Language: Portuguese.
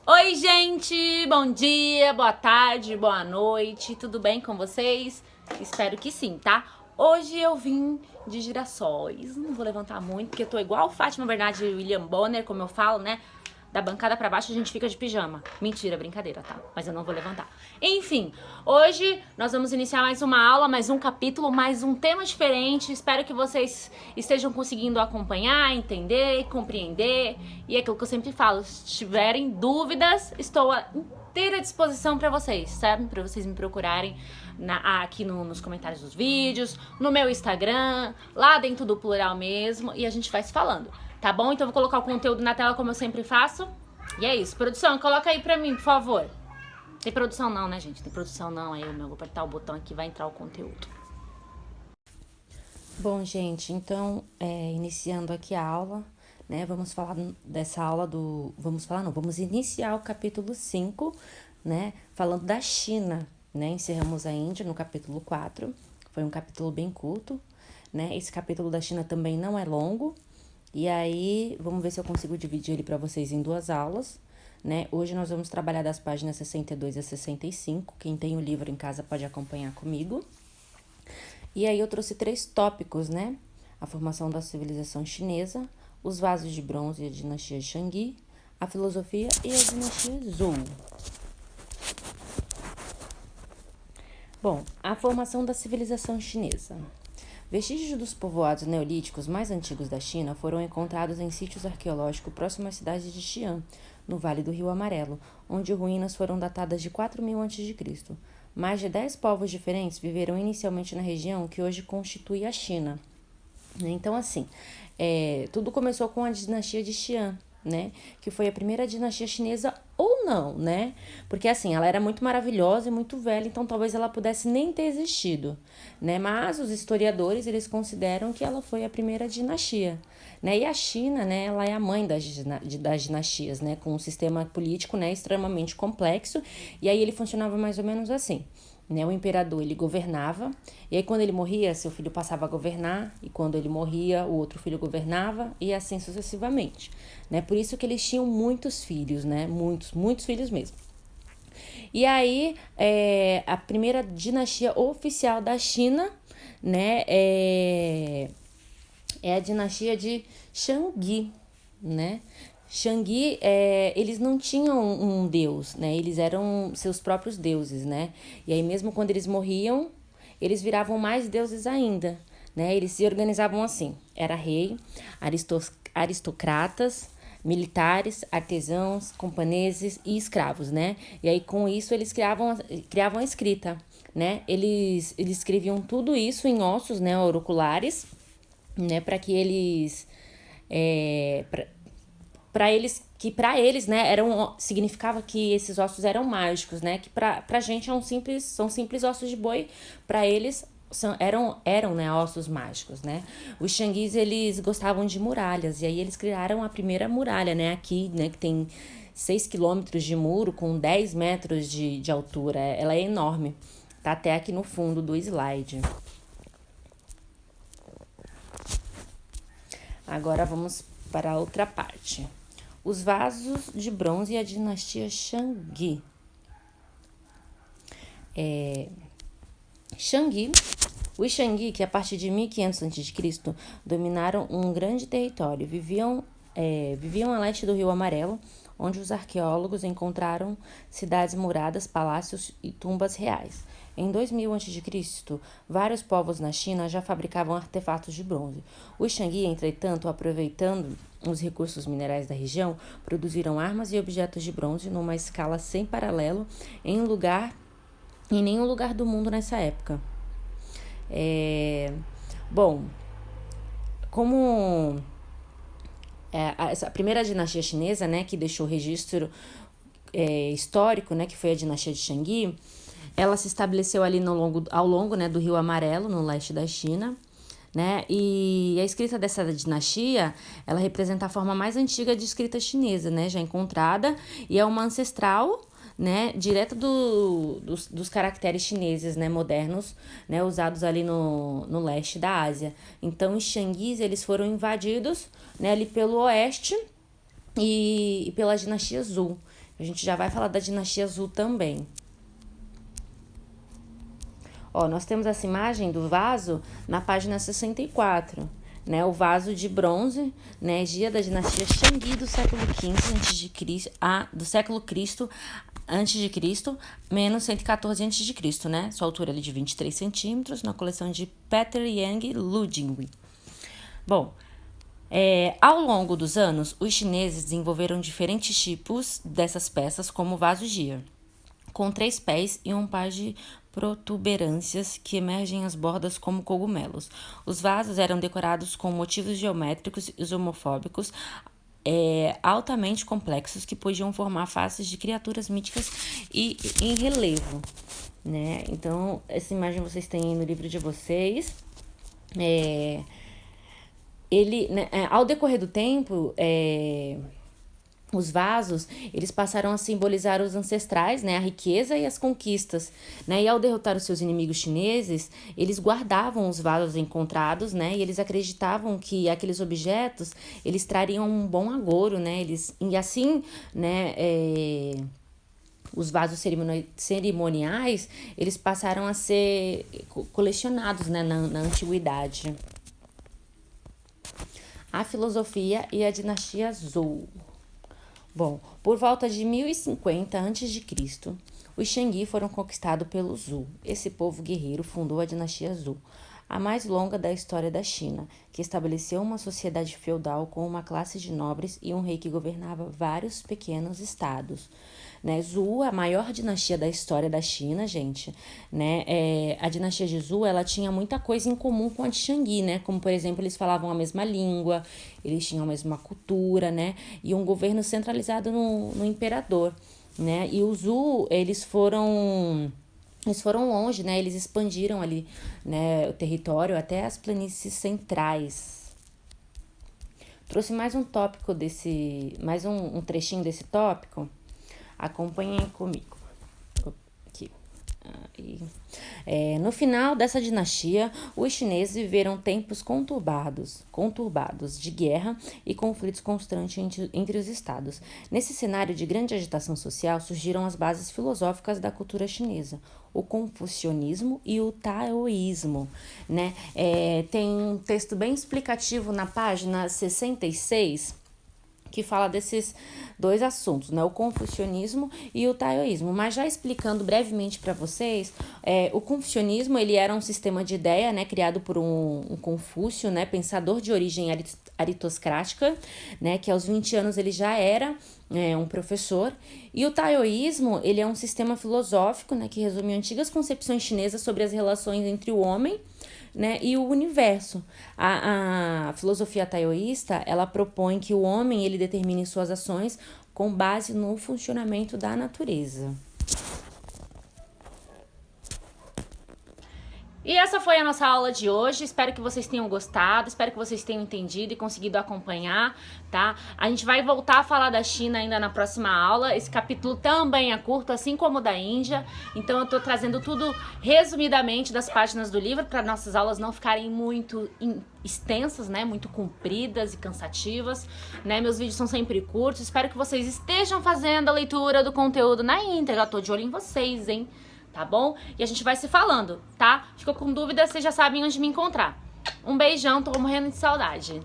Oi, gente! Bom dia, boa tarde, boa noite, tudo bem com vocês? Espero que sim, tá? Hoje eu vim de girassóis, não vou levantar muito, porque eu tô igual Fátima Bernardes e William Bonner, como eu falo, né? Da bancada pra baixo a gente fica de pijama. Mentira, brincadeira, tá? Mas eu não vou levantar. Enfim, hoje nós vamos iniciar mais uma aula, mais um capítulo, mais um tema diferente. Espero que vocês estejam conseguindo acompanhar, entender, compreender. E é aquilo que eu sempre falo, se tiverem dúvidas, estou à inteira disposição para vocês, certo? Para vocês me procurarem aqui nos comentários dos vídeos, no meu Instagram, lá dentro do plural mesmo, e a gente vai se falando. Tá bom? Então eu vou colocar o conteúdo na tela como eu sempre faço. E é isso. Produção, coloca aí pra mim, por favor. Tem produção não, né, gente? Tem produção não. Aí eu vou apertar o botão aqui e vai entrar o conteúdo. Bom, gente, então, iniciando aqui a aula, né? Vamos falar dessa aula do... Vamos iniciar o capítulo 5, né? Falando da China, né? Encerramos a Índia no capítulo 4. Foi um capítulo bem curto, né? Esse capítulo da China também não é longo. E aí, vamos ver se eu consigo dividir ele para vocês em duas aulas, né? Hoje nós vamos trabalhar das páginas 62 a 65. Quem tem o livro em casa pode acompanhar comigo. E aí eu trouxe 3 tópicos, né? A formação da civilização chinesa, os vasos de bronze e a dinastia Shanghi, a filosofia e a dinastia Zhou. Bom, a formação da civilização chinesa. Vestígios dos povoados neolíticos mais antigos da China foram encontrados em sítios arqueológicos próximos à cidade de Xi'an, no Vale do Rio Amarelo, onde ruínas foram datadas de 4000 a.C. Mais de 10 povos diferentes viveram inicialmente na região que hoje constitui a China. Então, assim, tudo começou com a dinastia de Xi'an, né? Que foi a primeira dinastia chinesa ou não, né? Porque, assim, ela era muito maravilhosa e muito velha, então talvez ela pudesse nem ter existido, né? Mas os historiadores, eles consideram que ela foi a primeira dinastia, né? E a China, né? Ela é a mãe das dinastias, né? Com um sistema político, né? Extremamente complexo. E aí ele funcionava mais ou menos assim. Né, o imperador, ele governava, e aí quando ele morria, seu filho passava a governar, e quando ele morria, o outro filho governava, e assim sucessivamente. Né? Por isso que eles tinham muitos filhos, né? Muitos filhos mesmo. E aí, a primeira dinastia oficial da China, né, é a dinastia de Shanghi, né? Shanghi, eles não tinham um deus, né? Eles eram seus próprios deuses, né? E aí mesmo quando eles morriam, eles viravam mais deuses ainda, né? Eles se organizavam assim: era rei, aristocratas, militares, artesãos, camponeses e escravos, né? E aí com isso eles criavam a escrita, né? Eles escreviam tudo isso em ossos, né, auriculares, né, para que eles para eles, né, significava que esses ossos eram mágicos, né, que pra gente são simples ossos de boi, para eles eram, né, ossos mágicos, né. Os Xanguis, eles gostavam de muralhas, e aí eles criaram a primeira muralha, né, aqui, né, que tem 6 quilômetros de muro com 10 metros de altura, ela é enorme, tá até aqui no fundo do slide. Agora vamos para a outra parte. Os vasos de bronze e a dinastia Shanghi. Os Shanghi, que a partir de 1500 a.C. dominaram um grande território, viviam a leste do Rio Amarelo, onde os arqueólogos encontraram cidades muradas, palácios e tumbas reais. Em 2000 a.C., vários povos na China já fabricavam artefatos de bronze. Os Shanghi, entretanto, aproveitando os recursos minerais da região, produziram armas e objetos de bronze numa escala sem paralelo em nenhum lugar do mundo nessa época. Bom, como essa primeira dinastia chinesa, né, que deixou registro histórico, né, que foi a dinastia de Shanghi, ela se estabeleceu ali ao longo, né, do Rio Amarelo, no leste da China, né? E a escrita dessa dinastia, ela representa a forma mais antiga de escrita chinesa, né, já encontrada, e é uma ancestral, né, direto dos caracteres chineses, né, modernos, né, usados ali no leste da Ásia. Então, os Xanguis, eles foram invadidos, né, ali pelo oeste e pela dinastia Zhou. A gente já vai falar da dinastia Zhou também. Ó, nós temos essa imagem do vaso na página 64, né? O vaso de bronze, né? Gia da dinastia Shangui do século XV a.C., do século Cristo antes de Cristo, menos 114 antes de Cristo, né? Sua altura é de 23 centímetros, na coleção de Peter Yang Ludwig. Bom, ao longo dos anos, os chineses desenvolveram diferentes tipos dessas peças, como o vaso Gia, com 3 pés e um par de protuberâncias que emergem às bordas como cogumelos. Os vasos eram decorados com motivos geométricos e homofóbicos, altamente complexos, que podiam formar faces de criaturas míticas e em relevo, né? Então, essa imagem vocês têm no livro de vocês. Ao decorrer do tempo, os vasos, eles passaram a simbolizar os ancestrais, né, a riqueza e as conquistas, né, e ao derrotar os seus inimigos chineses, eles guardavam os vasos encontrados, né, e eles acreditavam que aqueles objetos, eles trariam um bom agouro, né, e assim, né, os vasos cerimoniais, eles passaram a ser colecionados, né, na antiguidade. A filosofia e a dinastia Zhou. Bom, por volta de 1050 a.C., os Shangui foram conquistados pelos Zhou. Esse povo guerreiro fundou a dinastia Zhou, a mais longa da história da China, que estabeleceu uma sociedade feudal com uma classe de nobres e um rei que governava vários pequenos estados. Né, Zhou, a maior dinastia da história da China, gente, né, a dinastia de Zhou, ela tinha muita coisa em comum com a de Shangui, né, como, por exemplo, eles falavam a mesma língua, eles tinham a mesma cultura, né, e um governo centralizado no imperador, né, e os Zhou, eles foram longe, né, eles expandiram ali, né, o território até as planícies centrais. Trouxe mais um tópico mais um trechinho desse tópico. Acompanhem comigo. Aqui. No final dessa dinastia, os chineses viveram tempos conturbados de guerra e conflitos constantes entre os estados. Nesse cenário de grande agitação social, surgiram as bases filosóficas da cultura chinesa, o confucionismo e o taoísmo, né? Tem um texto bem explicativo na página 66, que fala desses 2 assuntos, né? O confucionismo e o taoísmo. Mas já explicando brevemente para vocês, o confucionismo, ele era um sistema de ideia, né, criado por um Confúcio, né, pensador de origem aristocrática, né, que aos 20 anos ele já era um professor. E o taoísmo, ele é um sistema filosófico, né, que resume antigas concepções chinesas sobre as relações entre o homem, né, e o universo. A filosofia taoísta, ela propõe que o homem, ele determine suas ações com base no funcionamento da natureza. E essa foi a nossa aula de hoje, espero que vocês tenham gostado, espero que vocês tenham entendido e conseguido acompanhar, tá? A gente vai voltar a falar da China ainda na próxima aula, esse capítulo também é curto, assim como o da Índia, então eu tô trazendo tudo resumidamente das páginas do livro, para nossas aulas não ficarem muito extensas, né, muito compridas e cansativas, né, meus vídeos são sempre curtos, espero que vocês estejam fazendo a leitura do conteúdo na íntegra, tô de olho em vocês, hein? Tá bom? E a gente vai se falando, tá? Ficou com dúvida, vocês já sabem onde me encontrar. Um beijão, tô morrendo de saudade.